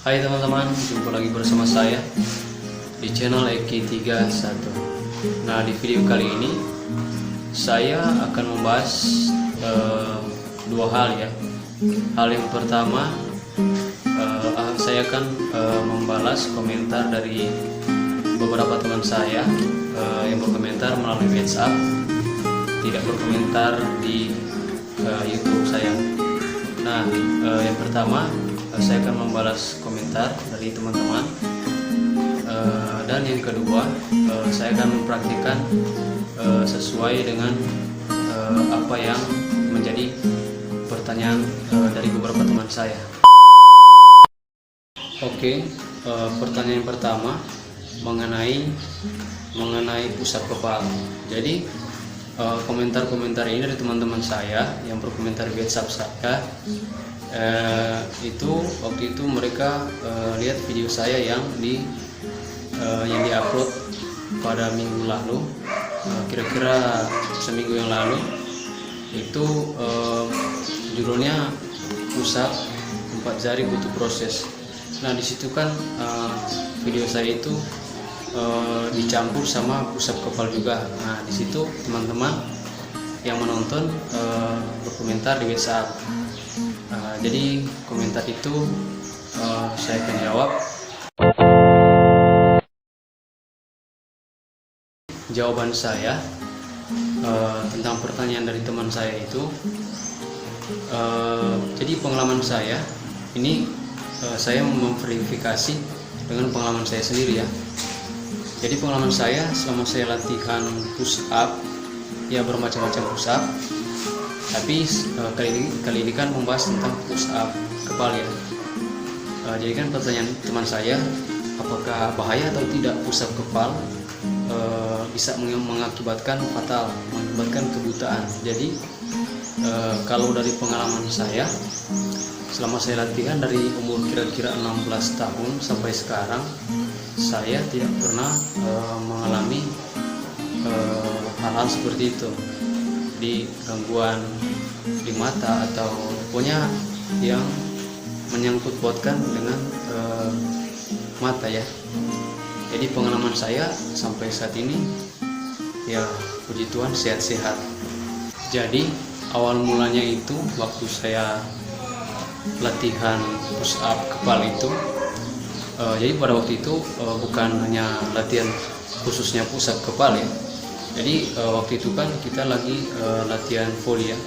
Hai teman-teman, jumpa lagi bersama saya di channel Eki31. Nah, di video kali ini saya akan membahas dua hal ya. Hal yang pertama, saya akan membalas komentar dari beberapa teman saya yang berkomentar melalui WhatsApp, tidak berkomentar di YouTube saya. Nah, yang pertama, saya akan membalas komentar dari teman-teman, dan yang kedua, saya akan mempraktikkan sesuai dengan apa yang menjadi pertanyaan dari beberapa teman saya. Oke, pertanyaan pertama mengenai pusat kepala. Jadi komentar-komentar ini dari teman-teman saya yang berkomentar di WhatsApp saya. Waktu itu mereka lihat video saya yang diupload pada minggu lalu, kira-kira seminggu yang lalu. Itu judulnya pusat 4 jari butuh proses. Nah, disitu kan video saya itu dicampur sama pusat kepala juga. Nah, disitu teman-teman yang menonton berkomentar di WhatsApp. Jadi komentar itu saya akan jawab. Jawaban saya tentang pertanyaan dari teman saya itu, jadi pengalaman saya ini, saya memverifikasi dengan pengalaman saya sendiri ya. Jadi pengalaman saya selama saya latihan push up, ya bermacam-macam push up. Tapi kali ini kan membahas tentang push up kepala ya. Jadi kan pertanyaan teman saya, apakah bahaya atau tidak push up kepala bisa mengakibatkan fatal, mengakibatkan kebutaan. Jadi kalau dari pengalaman saya, selama saya latihan dari umur kira-kira 16 tahun sampai sekarang, saya tidak pernah mengalami hal-hal seperti itu, di gangguan di mata atau pokoknya yang menyangkut pautkan dengan mata ya. Jadi pengalaman saya sampai saat ini ya, puji Tuhan, sehat-sehat. Jadi awal mulanya itu waktu saya latihan push up kepala itu, jadi pada waktu itu bukan hanya latihan khususnya push up kepala ya. Jadi waktu itu kan kita lagi latihan volley ya,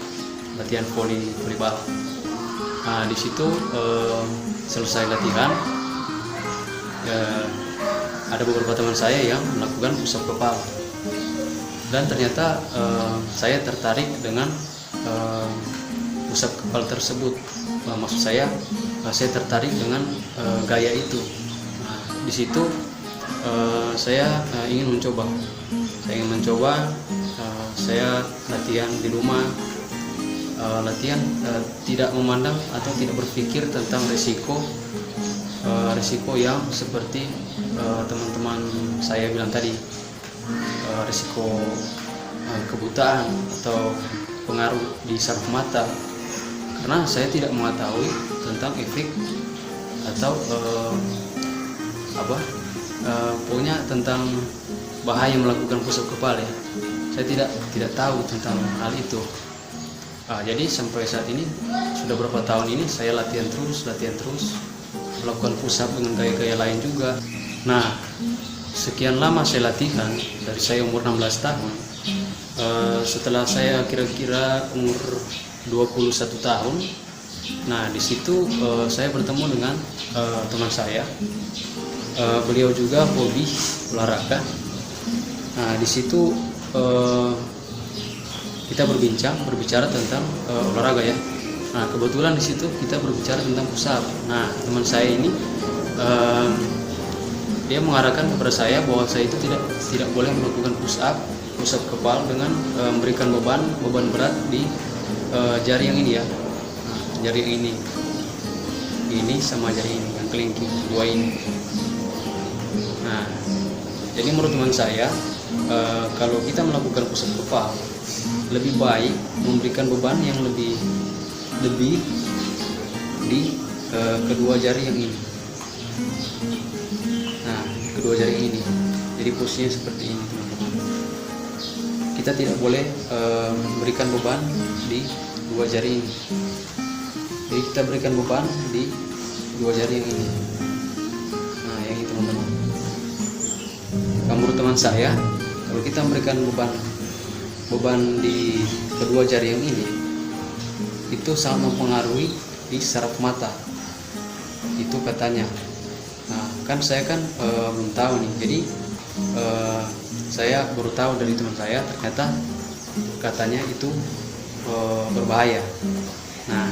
latihan volleyball. Nah, di situ selesai latihan, ada beberapa teman saya yang melakukan push up kepala, dan ternyata saya tertarik dengan push up kepala tersebut. Maksud saya tertarik dengan gaya itu. Nah, di situ saya ingin mencoba. Saya latihan di rumah, latihan tidak memandang atau tidak berpikir tentang risiko yang seperti teman-teman saya bilang tadi, risiko kebutaan atau pengaruh di saraf mata, karena saya tidak mengetahui tentang efek atau pokoknya tentang bahaya melakukan push up kepala ya. Saya tidak tahu tentang hal itu. Jadi sampai saat ini sudah berapa tahun ini saya latihan terus melakukan push up dengan gaya-gaya lain juga. Nah, sekian lama saya latihan, dari saya umur 16 tahun, setelah saya kira-kira umur 21 tahun, nah di situ saya bertemu dengan teman saya. Beliau juga hobi olahraga. Nah, di situ kita berbicara tentang olahraga ya. Nah, kebetulan di situ kita berbicara tentang push up. Nah, teman saya ini dia mengarahkan kepada saya bahwa saya itu tidak boleh melakukan push up kepala dengan memberikan beban berat di jari yang ini ya. Nah, jari yang ini sama jari ini yang kelingking dua ini. Nah, jadi menurut teman saya, kalau kita melakukan push up kepala, lebih baik memberikan beban yang lebih di kedua jari yang ini. Nah, kedua jari ini. Jadi posisinya seperti ini teman-teman. Kita tidak boleh memberikan beban di dua jari ini. Jadi kita berikan beban di dua jari yang ini. Nah, yang ini teman-teman. Menurut teman saya, kalau kita memberikan beban di kedua jari yang ini, itu sangat mempengaruhi di saraf mata. Itu katanya. Nah, kan saya belum tahu nih. Jadi saya baru tahu dari teman saya, ternyata katanya itu berbahaya. Nah,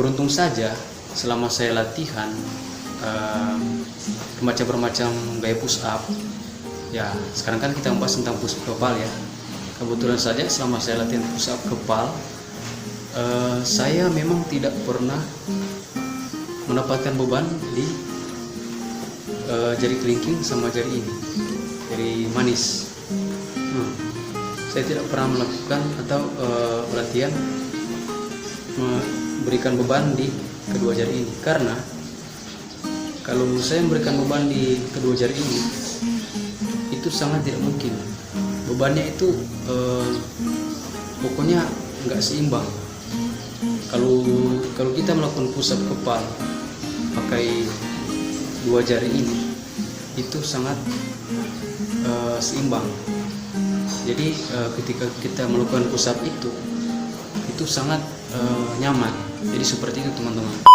beruntung saja selama saya latihan bermacam gaya push up. Ya, sekarang kan kita membahas tentang push up kepal ya. Kebetulan saja selama saya latihan push up kepal, saya memang tidak pernah mendapatkan beban di jari kelingking sama jari ini, jari manis. Saya tidak pernah melakukan atau latihan memberikan beban di kedua jari ini, karena kalau saya memberikan beban di kedua jari ini, itu sangat tidak mungkin. Bebannya itu pokoknya nggak seimbang. Kalau kita melakukan push up kepal pakai dua jari ini, itu sangat seimbang. Jadi ketika kita melakukan push up itu sangat nyaman. Jadi seperti itu teman-teman.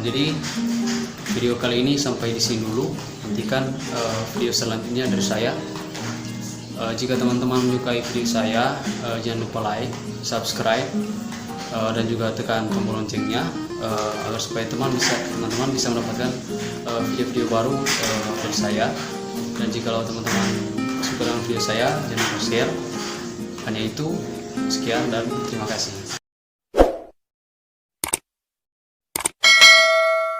Jadi video kali ini sampai di sini dulu. Nantikan video selanjutnya dari saya. Jika teman-teman menyukai video saya, jangan lupa like, subscribe, dan juga tekan tombol loncengnya agar supaya teman-teman bisa mendapatkan video-video baru dari saya. Dan jika teman-teman suka dengan video saya, jangan lupa share. Hanya itu, sekian dan terima kasih.